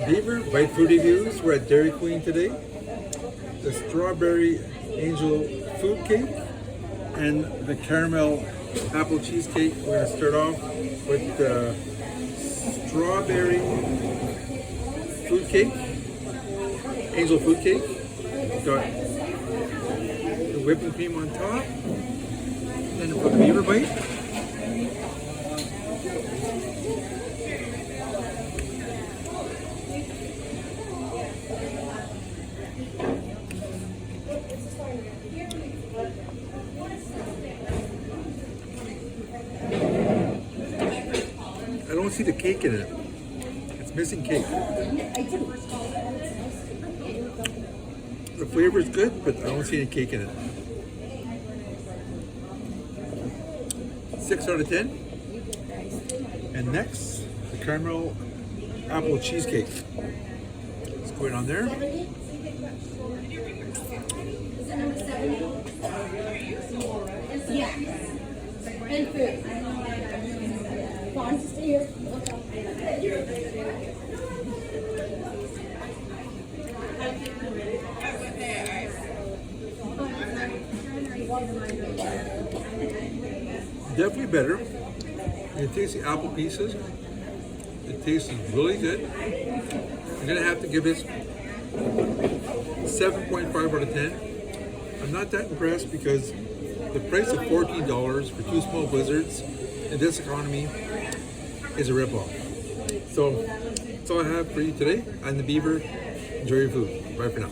Beaver Bite Food Reviews. We're at Dairy Queen today. The Strawberry Angel Food Cake and the Caramel Apple Cheesecake. We're going to start off with the Strawberry Food Cake, Angel Food Cake. Got the whipping cream on top. Then for the Beaver Bite. I don't see the cake in it. It's missing cake. The flavor is good, but I don't see any cake in it. 6 out of 10. And next, the Caramel Apple Cheesecake. Let's go in on there. And food. Here. Definitely better. You taste the apple pieces. It tastes really good. I'm gonna have to give this 7.5 out of 10. I'm not that impressed because the price of $14 for 2 small blizzards in this economy is a ripoff. So that's all I have for you today. I'm the Beaver. Enjoy your food. Bye for now.